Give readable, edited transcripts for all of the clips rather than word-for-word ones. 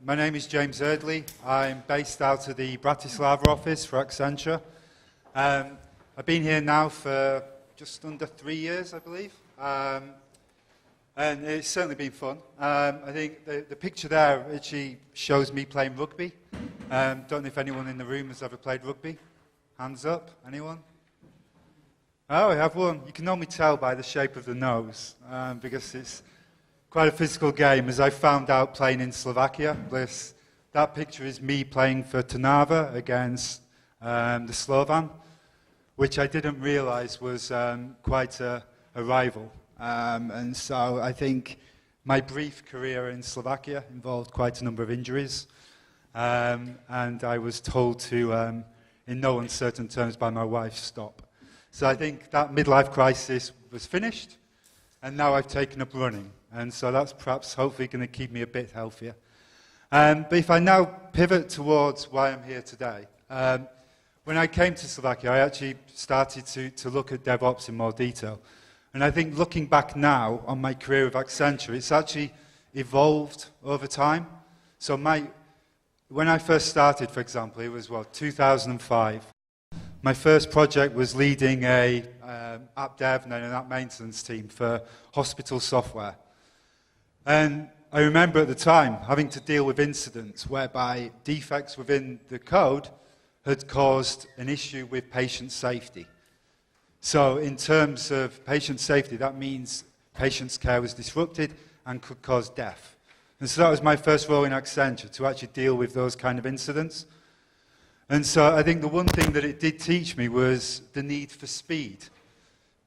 My name is James Eardley. I'm based out of the Bratislava office for Accenture. I've been here now for just under 3 years, I believe. And it's certainly been fun. I think the picture there actually shows me playing rugby. Don't know if anyone in the room has ever played rugby. Hands up, anyone? Oh, we have one. You can normally tell by the shape of the nose, because it's quite a physical game, as I found out playing in Slovakia. That picture is me playing for Trnava against the Slovan, which I didn't realize was quite a rival. And so I think my brief career in Slovakia involved quite a number of injuries. And I was told to, in no uncertain terms by my wife, stop. So I think that midlife crisis was finished, and now I've taken up running. And so that's perhaps hopefully going to keep me a bit healthier. But if I now pivot towards why I'm here today, when I came to Slovakia, I actually started to look at DevOps in more detail. And I think looking back now on my career with Accenture, it's actually evolved over time. So when I first started, for example, it was, 2005. My first project was leading a app dev and an app maintenance team for hospital software. And I remember at the time having to deal with incidents whereby defects within the code had caused an issue with patient safety. So in terms of patient safety, that means patient's care was disrupted and could cause death. And so that was my first role in Accenture, to actually deal with those kind of incidents. And so I think the one thing that it did teach me was the need for speed.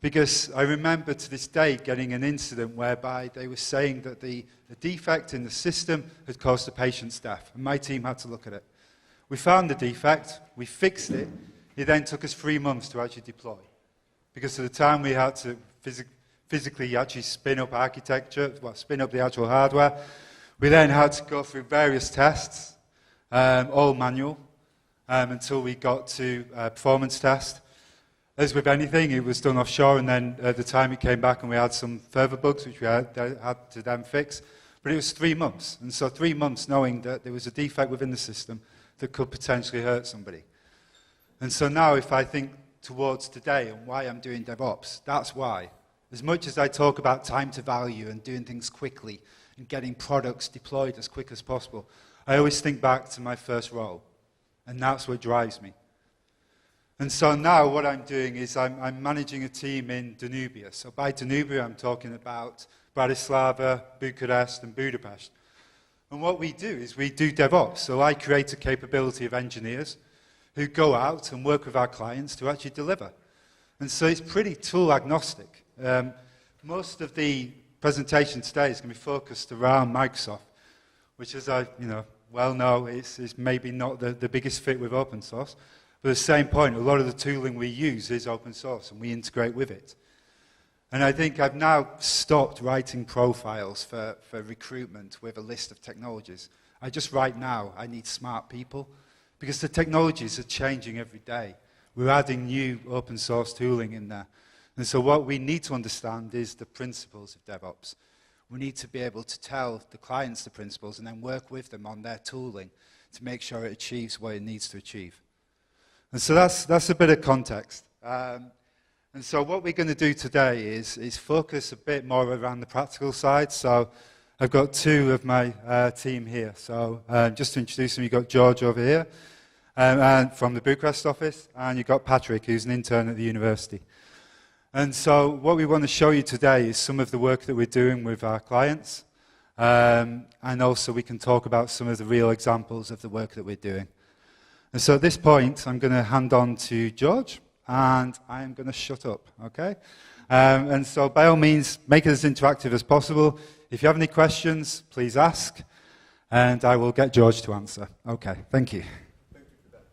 Because I remember to this day getting an incident whereby they were saying that the defect in the system had caused the patient's death, and my team had to look at it. We found the defect, we fixed it. It then took us 3 months to actually deploy. Because at the time we had to physically actually spin up architecture, spin up the actual hardware. We then had to go through various tests, all manual, until we got to performance test. As with anything, it was done offshore, and then at the time it came back and we had some further bugs which we had to then fix. But it was 3 months, and so 3 months knowing that there was a defect within the system that could potentially hurt somebody. And so now if I think towards today and why I'm doing DevOps, that's why. As much as I talk about time to value and doing things quickly and getting products deployed as quick as possible, I always think back to my first role, and that's what drives me. And so now what I'm doing is I'm managing a team in Danubia. So by Danubia, I'm talking about Bratislava, Bucharest, and Budapest. And what we do is we do DevOps. So I create a capability of engineers who go out and work with our clients to actually deliver. And so it's pretty tool agnostic. Most of the presentation today is going to be focused around Microsoft, which, as I well know, is maybe not the biggest fit with open source. But at the same point, a lot of the tooling we use is open source, and we integrate with it. And I think I've now stopped writing profiles for recruitment with a list of technologies. I just write now, I need smart people, because the technologies are changing every day. We're adding new open source tooling in there. And so what we need to understand is the principles of DevOps. We need to be able to tell the clients the principles and then work with them on their tooling to make sure it achieves what it needs to achieve. And so that's a bit of context. And so what we're going to do today is focus a bit more around the practical side. So I've got two of my team here. So just to introduce them, you've got George over here and from the Bucharest office, and you've got Patrick, who's an intern at the university. And so what we want to show you today is some of the work that we're doing with our clients, and also we can talk about some of the real examples of the work that we're doing. And so at this point, I'm going to hand on to George, and I'm going to shut up, okay? And so by all means, make it as interactive as possible. If you have any questions, please ask, and I will get George to answer. Okay, thank you. Thank you for that.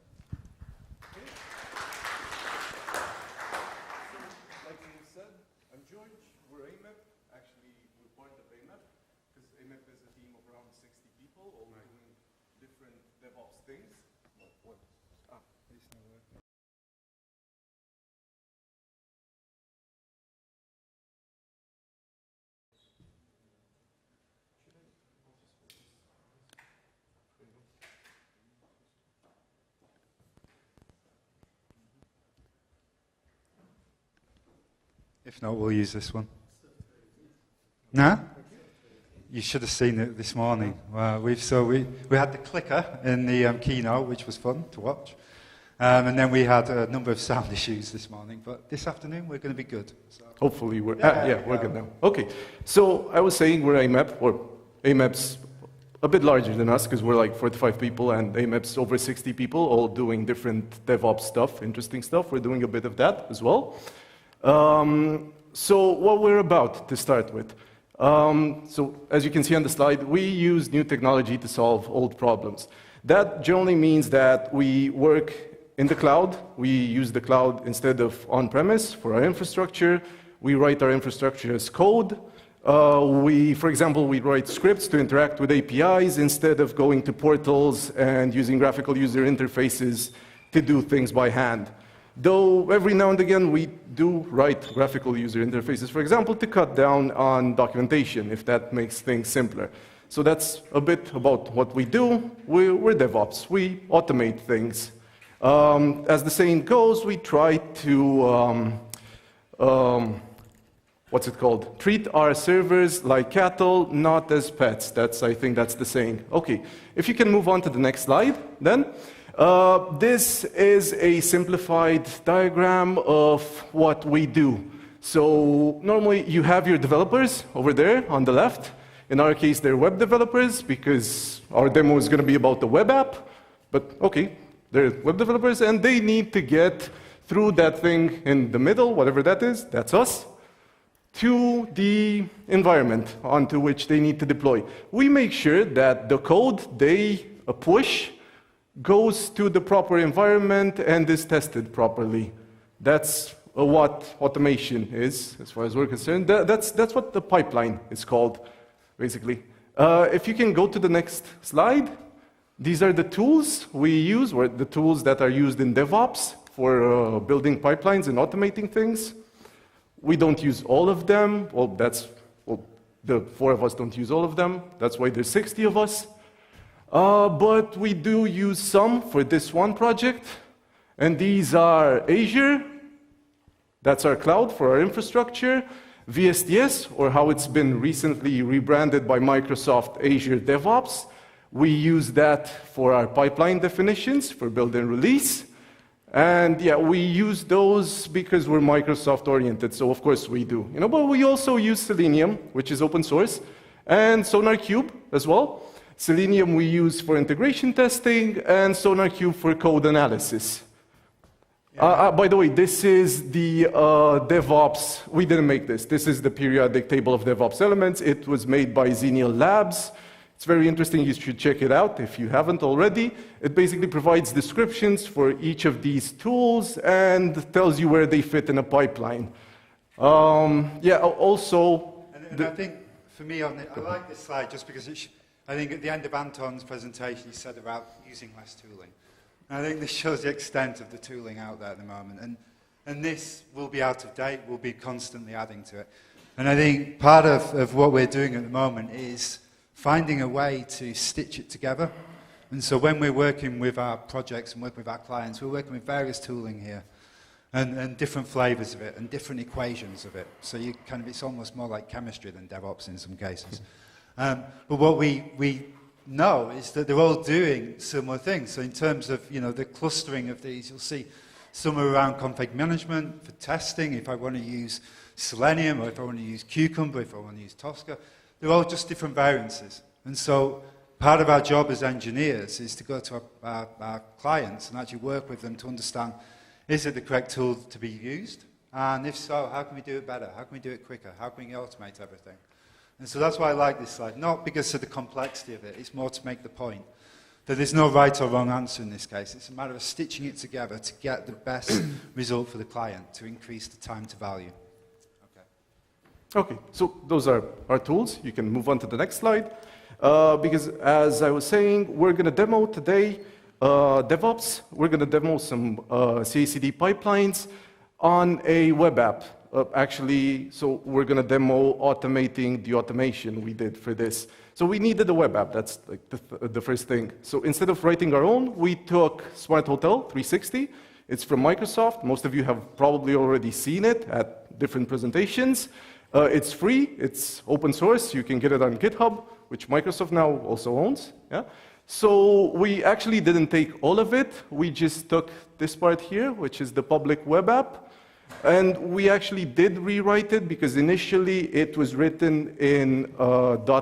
Okay. Like you said, I'm George. We're AMAP. Actually, we're part of AMAP, because AMAP is a team of around 60 people, all doing different DevOps things. If not, we'll use this one. No? You should have seen it this morning. We had the clicker in the keynote, which was fun to watch. And then we had a number of sound issues this morning. But this afternoon, we're going to be good. So. Hopefully, we're good now. Okay, so I was saying we're AMAP, or AMAP's a bit larger than us because we're like 45 people and AMAP's over 60 people, all doing different DevOps stuff, interesting stuff. We're doing a bit of that as well. So what we're about to start with. So as you can see on the slide, we use new technology to solve old problems. That generally means that we work in the cloud. We use the cloud instead of on-premise for our infrastructure. We write our infrastructure as code. For example, we write scripts to interact with APIs instead of going to portals and using graphical user interfaces to do things by hand. Though every now and again we do write graphical user interfaces, for example, to cut down on documentation, if that makes things simpler. So that's a bit about what we do. We're DevOps. We automate things. As the saying goes, we try to treat our servers like cattle, not as pets. I think that's the saying. Okay, if you can move on to the next slide, then. This is a simplified diagram of what we do. So normally you have your developers over there on the left. In our case, they're web developers because our demo is going to be about the web app. But okay, they're web developers and they need to get through that thing in the middle, whatever that is, that's us, to the environment onto which they need to deploy. We make sure that the code they push goes to the proper environment and is tested properly. That's what automation is, as far as we're concerned. That's what the pipeline is called, basically. If you can go to the next slide, these are the tools we use, or the tools that are used in DevOps for building pipelines and automating things. We don't use all of them. The 4 of us don't use all of them. That's why there's 60 of us. But we do use some for this one project, and these are Azure, that's our cloud for our infrastructure, VSTS, or how it's been recently rebranded by Microsoft, Azure DevOps. We use that for our pipeline definitions for build and release, and yeah, we use those because we're Microsoft oriented, so of course we do. But we also use Selenium, which is open source, and SonarQube as well. Selenium we use for integration testing, and SonarQube for code analysis. Yeah. By the way, this is the DevOps. We didn't make this. This is the periodic table of DevOps elements. It was made by Xenial Labs. It's very interesting. You should check it out if you haven't already. It basically provides descriptions for each of these tools and tells you where they fit in a pipeline. Also... And I think, for me, I like this slide just because I think at the end of Anton's presentation, he said about using less tooling. And I think this shows the extent of the tooling out there at the moment. And this will be out of date. We'll be constantly adding to it. And I think part of what we're doing at the moment is finding a way to stitch it together. And so when we're working with our projects and working with our clients, we're working with various tooling here and different flavors of it and different equations of it. So it's almost more like chemistry than DevOps in some cases. But what we know is that they're all doing similar things. So in terms of the clustering of these, you'll see some are around config management for testing. If I want to use Selenium, or if I want to use Cucumber, if I want to use Tosca, they're all just different variances. And so part of our job as engineers is to go to our clients and actually work with them to understand, is it the correct tool to be used? And if so, how can we do it better? How can we do it quicker? How can we automate everything? And so that's why I like this slide, not because of the complexity of it, it's more to make the point that there's no right or wrong answer in this case. It's a matter of stitching it together to get the best result for the client, to increase the time to value. Okay, so those are our tools. You can move on to the next slide. Because as I was saying, we're going to demo today DevOps. We're going to demo some CI/CD pipelines on a web app. So we're going to demo automating the automation we did for this. So we needed a web app. That's like the first thing. So instead of writing our own, we took Smart Hotel 360. It's from Microsoft. Most of you have probably already seen it at different presentations. It's free. It's open source. You can get it on GitHub, which Microsoft now also owns. Yeah? So we actually didn't take all of it. We just took this part here, which is the public web app. And we actually did rewrite it because initially it was written in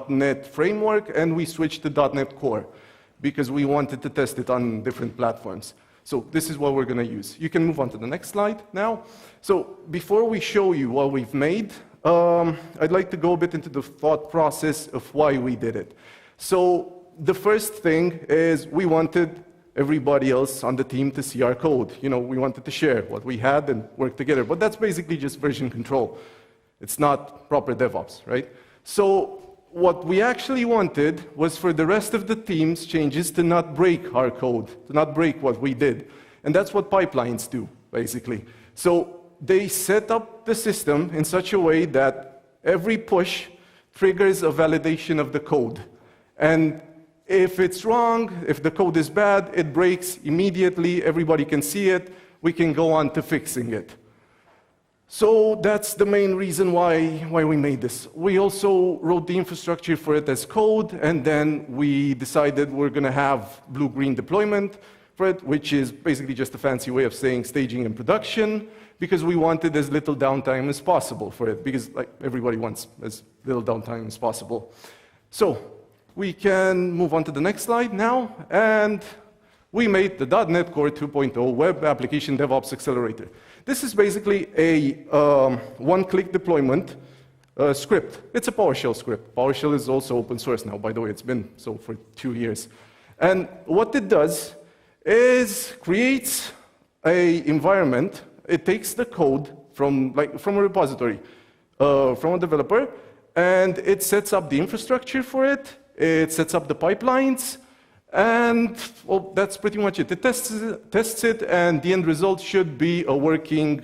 .NET framework, and we switched to .NET Core because we wanted to test it on different platforms. So this is what we're going to use. You can move on to the next slide now. So before we show you what we've made, I'd like to go a bit into the thought process of why we did it. So the first thing is we wanted everybody else on the team to see our code. You know, we wanted to share what we had and work together. But that's basically just version control. It's not proper DevOps, right? So what we actually wanted was for the rest of the team's changes to not break our code, to not break what we did. And that's what pipelines do, basically. So they set up the system in such a way that every push triggers a validation of the code. And if it's wrong, if the code is bad, it breaks immediately, everybody can see it, we can go on to fixing it. So that's the main reason why we made this. We also wrote the infrastructure for it as code, and then we decided we're going to have blue-green deployment for it, which is basically just a fancy way of saying staging and production, because we wanted as little downtime as possible for it, because like everybody wants as little downtime as possible. So we can move on to the next slide now, and we made the .NET Core 2.0 Web Application DevOps Accelerator. This is basically a one-click deployment script. It's a PowerShell script. PowerShell is also open source now, by the way. It's been so for 2 years. And what it does is creates an environment. It takes the code from a repository, from a developer, and it sets up the infrastructure for it. It sets up the pipelines. And well, that's pretty much it. It tests it, and the end result should be a working,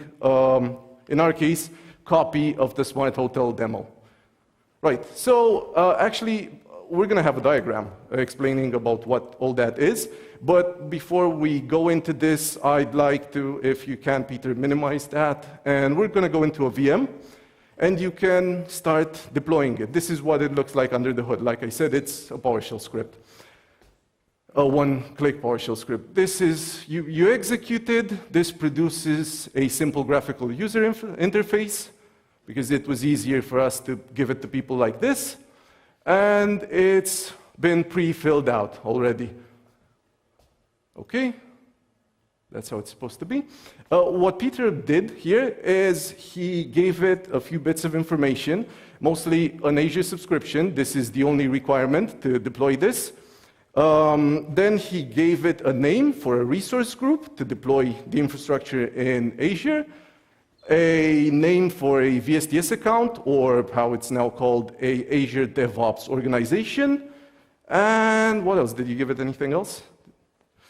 in our case, copy of the Smart Hotel demo. Right, so actually, we're going to have a diagram explaining about what all that is. But before we go into this, I'd like to, if you can, Peter, minimize that. And we're going to go into a VM, and you can start deploying it. This is what it looks like under the hood. Like I said, it's a PowerShell script. A one-click PowerShell script. This is, you executed, this produces a simple graphical user interface, because it was easier for us to give it to people like this, and it's been pre-filled out already. Okay, that's how it's supposed to be. What Peter did here is he gave it a few bits of information, mostly an Azure subscription. This is the only requirement to deploy this. Then he gave it a name for a resource group to deploy the infrastructure in Azure, a name for a VSTS account, or how it's now called, a Azure DevOps organization, and what else? Did you give it anything else?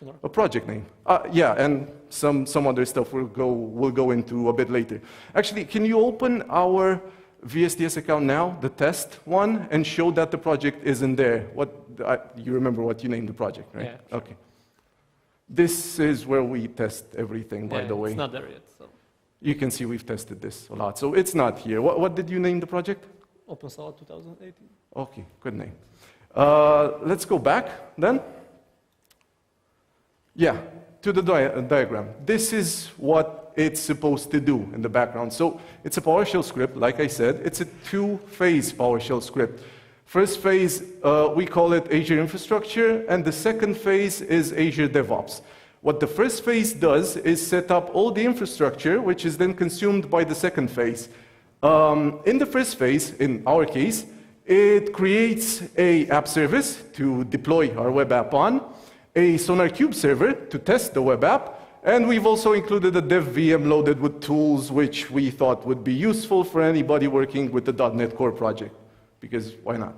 No. A project name. Yeah, and some other stuff we'll go into a bit later. Actually, can you open our VSTS account now, the test one, and show that the project isn't there? You remember what you named the project, right? Yeah, sure. Okay. This is where we test everything, by the way. It's not there yet. So. You can see we've tested this a lot. So it's not here. What did you name the project? OpenSolid 2018. Okay, good name. Let's go back then. Yeah, to the diagram. This is what it's supposed to do in the background. So it's a PowerShell script, like I said. It's a two-phase PowerShell script. First phase, we call it Azure Infrastructure, and the second phase is Azure DevOps. What the first phase does is set up all the infrastructure, which is then consumed by the second phase. In the first phase, in our case, it creates an app service to deploy our web app on, a SonarQube server to test the web app, and we've also included a dev VM loaded with tools which we thought would be useful for anybody working with the .NET Core project, because why not?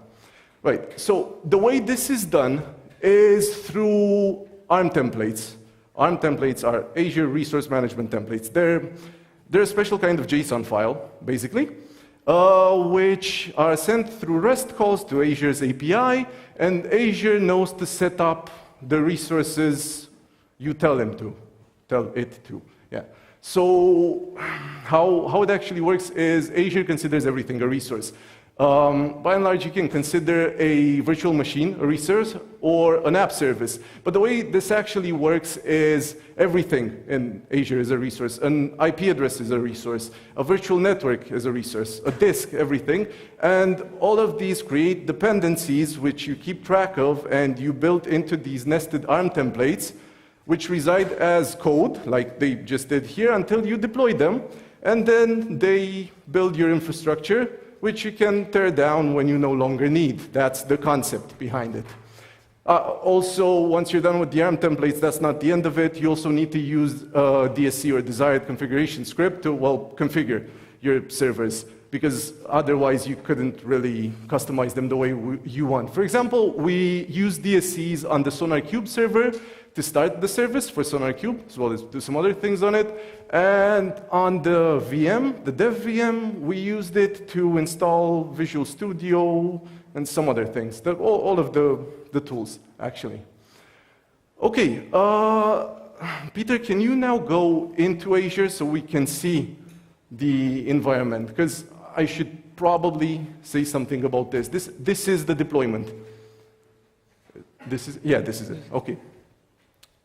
Right, so the way this is done is through ARM templates. ARM templates are Azure Resource Management templates. They're a special kind of JSON file, basically, which are sent through REST calls to Azure's API, and Azure knows to set up the resources you tell them to. tell it to. Yeah. So how it actually works is Azure considers everything a resource. By and large, you can consider a virtual machine a resource or an app service. But the way this actually works is everything in Azure is a resource. An IP address is a resource. A virtual network is a resource. A disk, everything. And all of these create dependencies which you keep track of and you build into these nested ARM templates which reside as code, like they just did here, until you deploy them. And then they build your infrastructure, which you can tear down when you no longer need. That's the concept behind it. Also, once you're done with the ARM templates, that's not the end of it. You also need to use DSC or desired configuration script to, well, configure your servers, because otherwise you couldn't really customize them the way you want. For example, we use DSCs on the SonarQube server to start the service for SonarQube, as well as do some other things on it. And on the VM, the dev VM, we used it to install Visual Studio and some other things. All of the tools, actually. Okay, Peter, can you now go into Azure so we can see the environment? Because I should probably say something about this. This is the deployment. This is it, okay.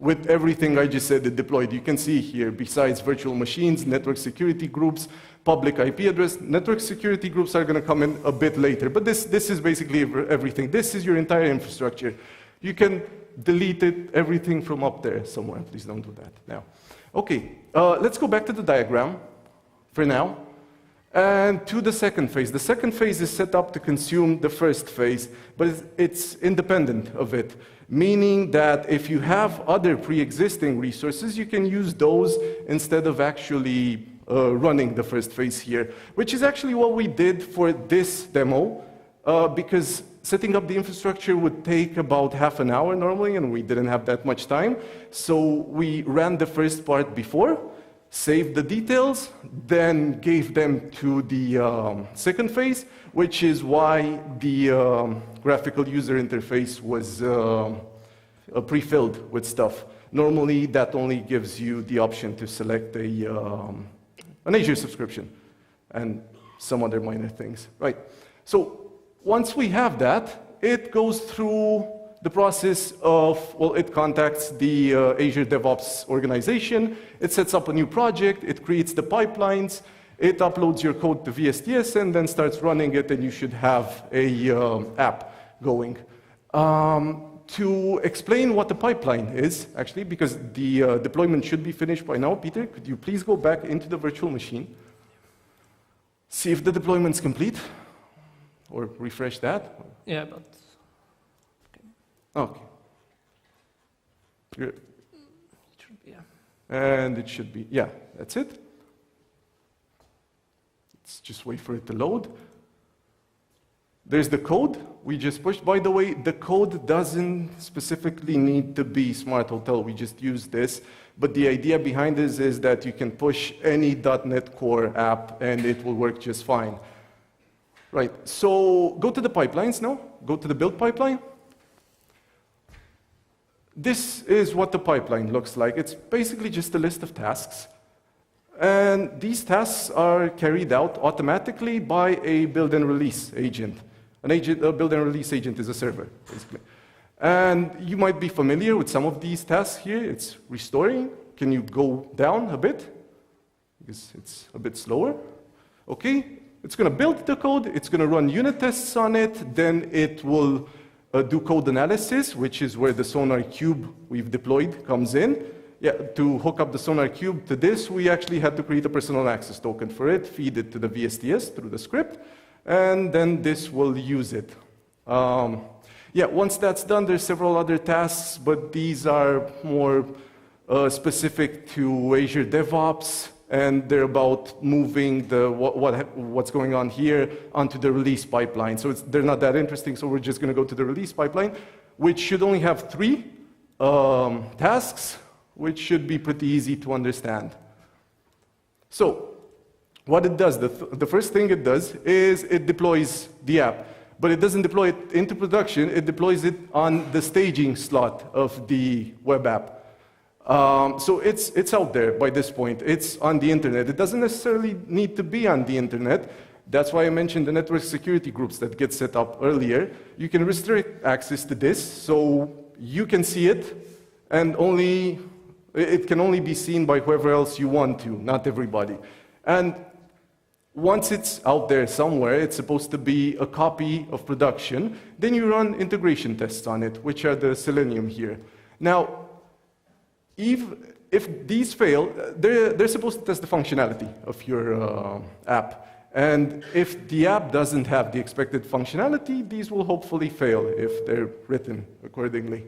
With everything I just said, it deployed. You can see here, besides virtual machines, network security groups, public IP address, network security groups are going to come in a bit later. But this is basically everything. This is your entire infrastructure. You can delete it, everything from up there somewhere. Please don't do that now. Okay, let's go back to the diagram for now. And to the second phase. The second phase is set up to consume the first phase, but it's independent of it. Meaning that if you have other pre-existing resources, you can use those instead of actually running the first phase here, which is actually what we did for this demo, because setting up the infrastructure would take about half an hour normally, and we didn't have that much time. So we ran the first part before, saved the details, then gave them to the second phase, which is why the graphical user interface was pre-filled with stuff. Normally, that only gives you the option to select an Azure subscription and some other minor things. Right. So once we have that, it goes through the process of, well, it contacts the Azure DevOps organization, it sets up a new project, it creates the pipelines, it uploads your code to VSTS, and then starts running it, and you should have a app going. To explain what the pipeline is, actually, because the deployment should be finished by now, Peter, could you please go back into the virtual machine, see if the deployment's complete, or refresh that? Yeah, but... Okay. Good. It should be, yeah. And it should be, yeah, that's it. Let's just wait for it to load. There's the code we just pushed. By the way, the code doesn't specifically need to be Smart Hotel. We just use this. But the idea behind this is that you can push any .NET Core app and it will work just fine. Right, so go to the pipelines now. Go to the build pipeline. This is what the pipeline looks like. It's basically just a list of tasks. And these tasks are carried out automatically by a build and release agent. A build and release agent is a server, basically. And you might be familiar with some of these tasks here. It's restoring. Can you go down a bit? Because it's a bit slower. Okay, it's going to build the code. It's going to run unit tests on it. Then it will do code analysis, which is where the SonarQube we've deployed comes in. Yeah, to hook up the SonarQube to this, we actually had to create a personal access token for it, feed it to the VSTS through the script, and then this will use it. Yeah, once that's done, there's several other tasks, but these are more specific to Azure DevOps, and they're about moving what's going on here onto the release pipeline. So they're not that interesting, so we're just going to go to the release pipeline, which should only have 3 tasks, which should be pretty easy to understand. So what it does, the first thing it does is it deploys the app. But it doesn't deploy it into production, it deploys it on the staging slot of the web app. So it's out there by this point. It's on the internet. It doesn't necessarily need to be on the internet. That's why I mentioned the network security groups that get set up earlier. You can restrict access to this, so you can see it, and it can only be seen by whoever else you want to, not everybody. And once it's out there somewhere, it's supposed to be a copy of production. Then you run integration tests on it, which are the Selenium here. Now, if these fail, they're supposed to test the functionality of your app. And if the app doesn't have the expected functionality, these will hopefully fail if they're written accordingly.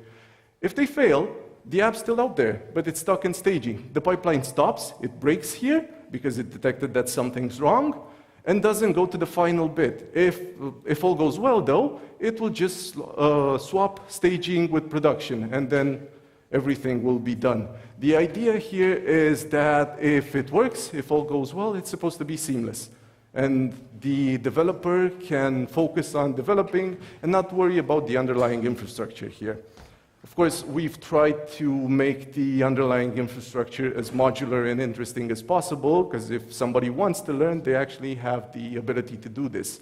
If they fail, the app's still out there, but it's stuck in staging. The pipeline stops, it breaks here because it detected that something's wrong, and doesn't go to the final bit. If all goes well, though, it will just swap staging with production, and then everything will be done. The idea here is that if it works, if all goes well, it's supposed to be seamless. And the developer can focus on developing and not worry about the underlying infrastructure here. Of course, we've tried to make the underlying infrastructure as modular and interesting as possible, because if somebody wants to learn, they actually have the ability to do this.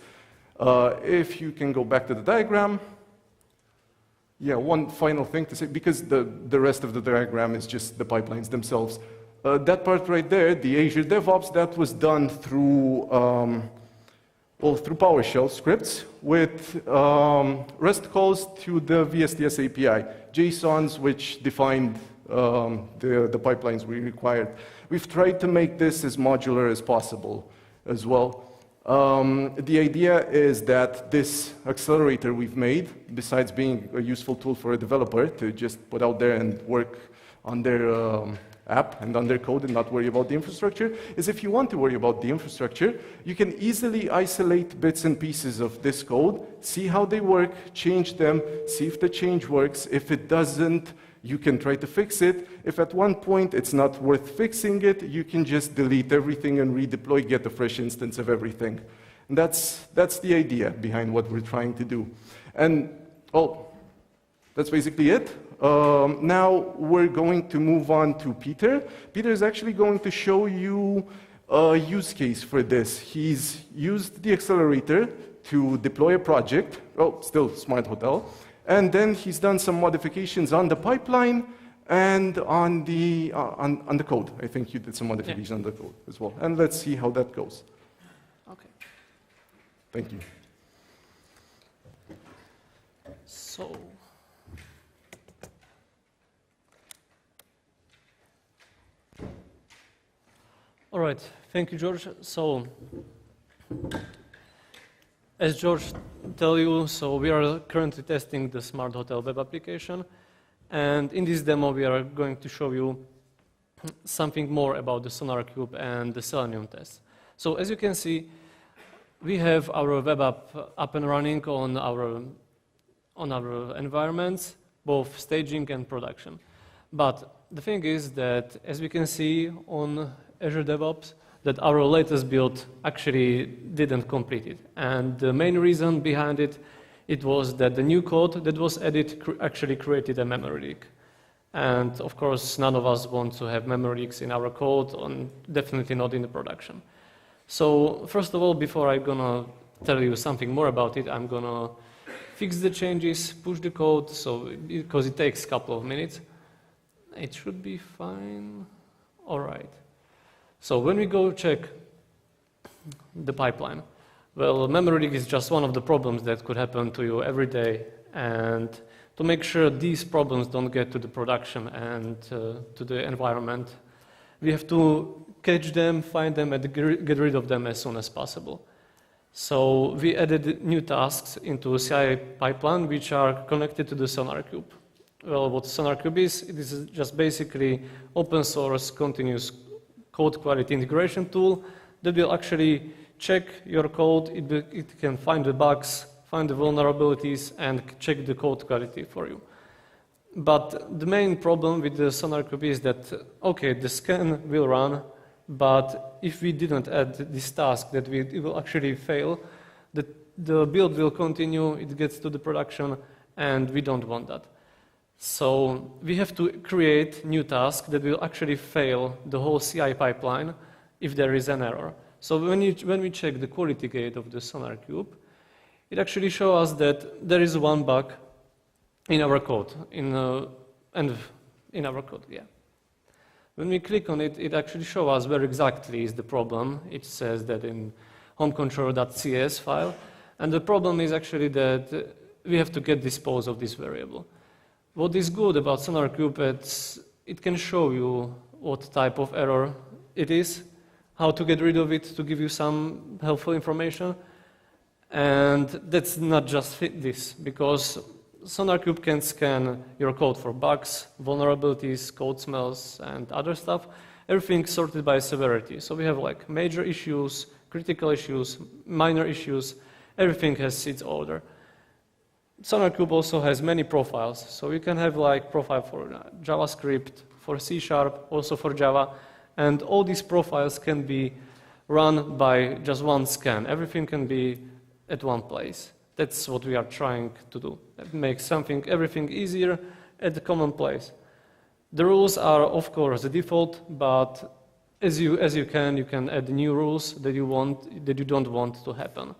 If you can go back to the diagram. Yeah, one final thing to say, because the rest of the diagram is just the pipelines themselves. That part right there, the Azure DevOps, that was done through, through PowerShell scripts with REST calls to the VSTS API, JSONs which defined the pipelines we required. We've tried to make this as modular as possible as well. The idea is that this accelerator we've made, besides being a useful tool for a developer to just put out there and work on their app and on their code and not worry about the infrastructure, is if you want to worry about the infrastructure, you can easily isolate bits and pieces of this code, see how they work, change them, see if the change works. If it doesn't, you can try to fix it. If at one point it's not worth fixing it, you can just delete everything and redeploy, get a fresh instance of everything. And that's the idea behind what we're trying to do. And, that's basically it. Now we're going to move on to Peter. Peter is actually going to show you a use case for this. He's used the accelerator to deploy a project, still Smart Hotel, and then he's done some modifications on the pipeline and on the code. I think you did some modifications on the code as well. And let's see how that goes. Okay. Thank you. So, all right, thank you, George. So, as George told you, so we are currently testing the Smart Hotel web application, and in this demo we are going to show you something more about the SonarQube and the Selenium test. So, as you can see, we have our web app up and running on our environments, both staging and production. But the thing is that, as we can see on Azure DevOps, that our latest build actually didn't complete it. And the main reason behind it, it was that the new code that was added actually created a memory leak. And of course, none of us want to have memory leaks in our code, and definitely not in the production. So first of all, before I'm gonna tell you something more about it, I'm gonna fix the changes, push the code, so because it takes a couple of minutes. It should be fine. All right. So when we go check the pipeline, well, memory leak is just one of the problems that could happen to you every day. And to make sure these problems don't get to the production and to the environment, we have to catch them, find them, and get rid of them as soon as possible. So we added new tasks into CI pipeline, which are connected to the SonarQube. Well, what SonarQube is, it is just basically open source continuous code quality integration tool that will actually check your code. It can find the bugs, find the vulnerabilities, and check the code quality for you. But the main problem with the SonarQube is that, okay, the scan will run, but if we didn't add this task, that it will actually fail, the build will continue, it gets to the production, and we don't want that. So we have to create new tasks that will actually fail the whole CI pipeline if there is an error. So when we check the quality gate of the SonarQube, it actually shows us that there is one bug in our code, in our code, yeah. When we click on it, it actually shows us where exactly is the problem. It says that in homecontroller.cs file, and the problem is actually that we have to get dispose of this variable. What is good about SonarQube, it can show you what type of error it is, how to get rid of it, to give you some helpful information. And that's not just this, because SonarQube can scan your code for bugs, vulnerabilities, code smells, and other stuff. Everything sorted by severity. So we have like major issues, critical issues, minor issues. Everything has its order. SonarQube also has many profiles. So you can have like profile for JavaScript, for C#, also for Java. And all these profiles can be run by just one scan. Everything can be at one place. That's what we are trying to do. Make everything easier at the common place. The rules are, of course, the default, but as you can add new rules that you don't want to happen.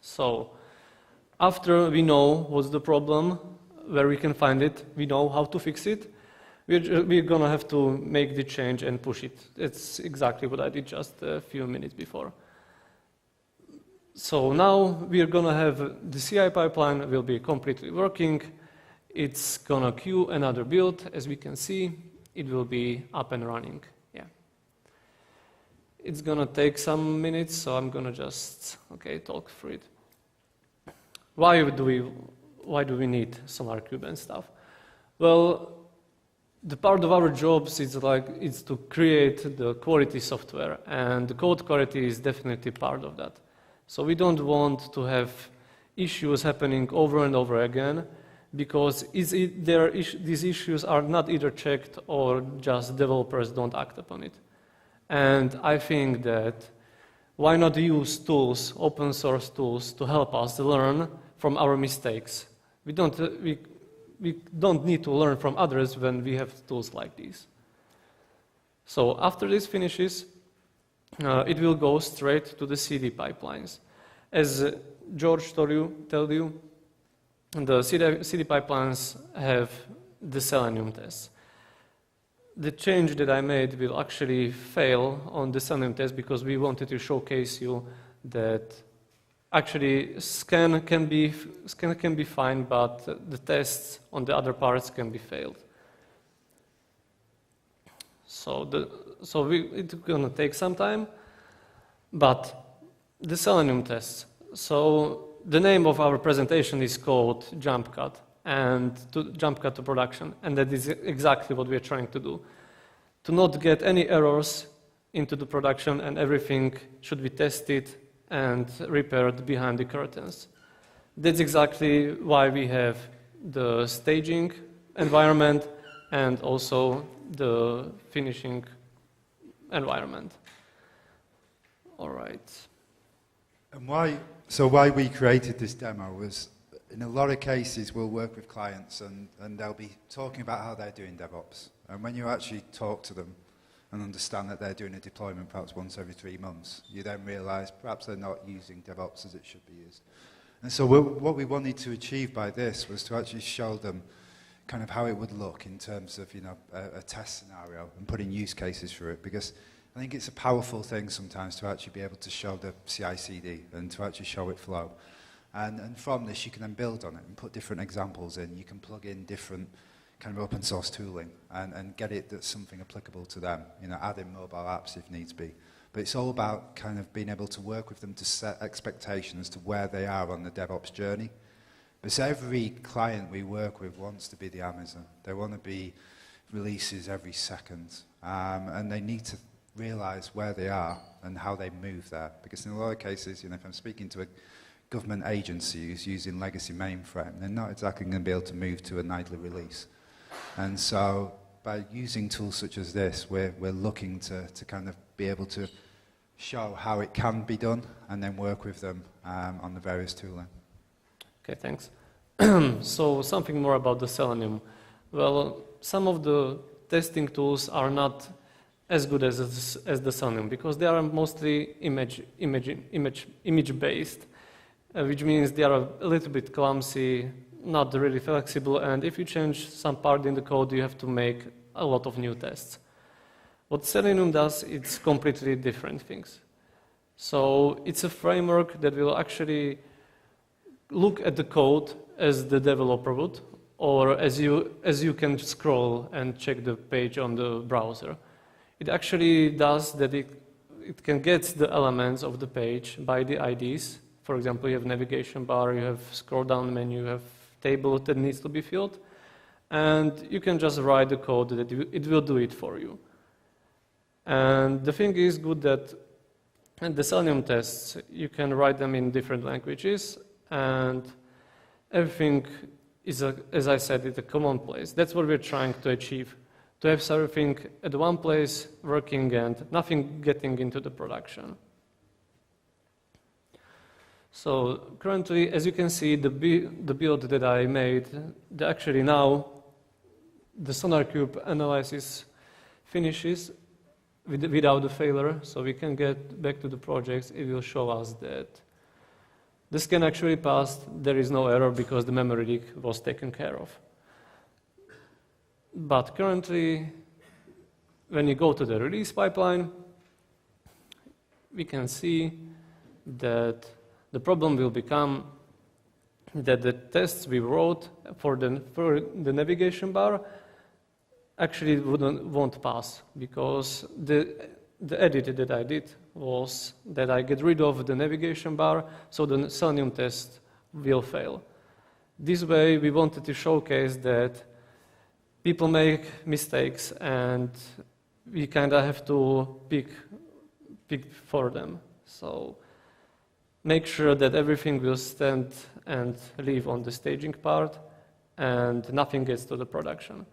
So after we know what's the problem, where we can find it, we know how to fix it, we're gonna have to make the change and push it. It's exactly what I did just a few minutes before. So now we're gonna have the CI pipeline will be completely working. It's gonna queue another build. As we can see, it will be up and running. Yeah. It's gonna take some minutes, so I'm gonna just talk through it. Why do we need SonarQube and stuff? Well, the part of our jobs is to create the quality software, and the code quality is definitely part of that. So we don't want to have issues happening over and over again, because these issues are not either checked or just developers don't act upon it. And I think that why not use tools, open source tools, to help us learn from our mistakes? We don't need to learn from others when we have tools like these. So after this finishes, it will go straight to the CD pipelines. As George told you, the CD pipelines have the Selenium tests. The change that I made will actually fail on the Selenium test because we wanted to showcase you that actually scan can be fine, but the tests on the other parts can be failed. So it's going to take some time, but the Selenium tests. So the name of our presentation is called Jump Cut, and Jump Cut to production, and that is exactly what we are trying to do. To not get any errors into the production, and everything should be tested and repaired behind the curtains. That's exactly why we have the staging environment and also the finishing environment. All right. And why we created this demo was, in a lot of cases, we'll work with clients and they'll be talking about how they're doing DevOps. And when you actually talk to them and understand that they're doing a deployment perhaps once every 3 months, you then realize perhaps they're not using DevOps as it should be used. And so what we wanted to achieve by this was to actually show them kind of how it would look in terms of a test scenario and putting use cases for it, because I think it's a powerful thing sometimes to actually be able to show the CI/CD and to actually show it flow. And from this, you can then build on it and put different examples in. You can plug in different kind of open source tooling and get it that's something applicable to them. Add in mobile apps if needs be. But it's all about kind of being able to work with them to set expectations to where they are on the DevOps journey. Because every client we work with wants to be the Amazon. They want to be releases every second. And they need to realize where they are and how they move there. Because in a lot of cases, if I'm speaking to a government agency who's using legacy mainframe, they're not exactly going to be able to move to a nightly release. And so by using tools such as this, we're looking to kind of be able to show how it can be done and then work with them on the various tooling. Okay, thanks. So something more about the Selenium. Well, some of the testing tools are not as good as the Selenium because they are mostly image-based, which means they are a little bit clumsy, not really flexible, and if you change some part in the code, you have to make a lot of new tests. What Selenium does, it's completely different things. So it's a framework that will actually look at the code as the developer would, or as you can scroll and check the page on the browser. It actually does that it can get the elements of the page by the IDs. For example, you have navigation bar, you have scroll down menu, you have table that needs to be filled, and you can just write the code that it will do it for you. And the thing is good that the Selenium tests, you can write them in different languages, and everything is, as I said, it's a common place. That's what we're trying to achieve, to have everything at one place working and nothing getting into the production. So currently, as you can see, the build that I made, actually now the SonarQube analysis finishes without the failure, so we can get back to the projects. It will show us that the scan actually passed. There is no error because the memory leak was taken care of. But currently, when you go to the release pipeline, we can see that the problem will become that the tests we wrote for the navigation bar actually won't pass, because the edit that I did was that I get rid of the navigation bar, so the Selenium test will fail. This way, we wanted to showcase that people make mistakes and we kind of have to pick for them. So make sure that everything will stand and live on the staging part and nothing gets to the production.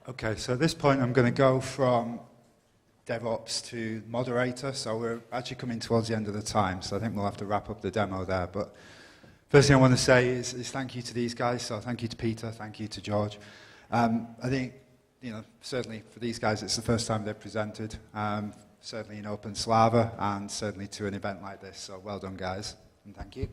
Okay, so at this point I'm going to go from DevOps to moderator, so we're actually coming towards the end of the time, so I think we'll have to wrap up the demo there. But first thing I want to say is thank you to these guys, so thank you to Peter, thank you to George. I think, certainly for these guys it's the first time they've presented, certainly in Open Slava, and certainly to an event like this, so well done guys, and thank you.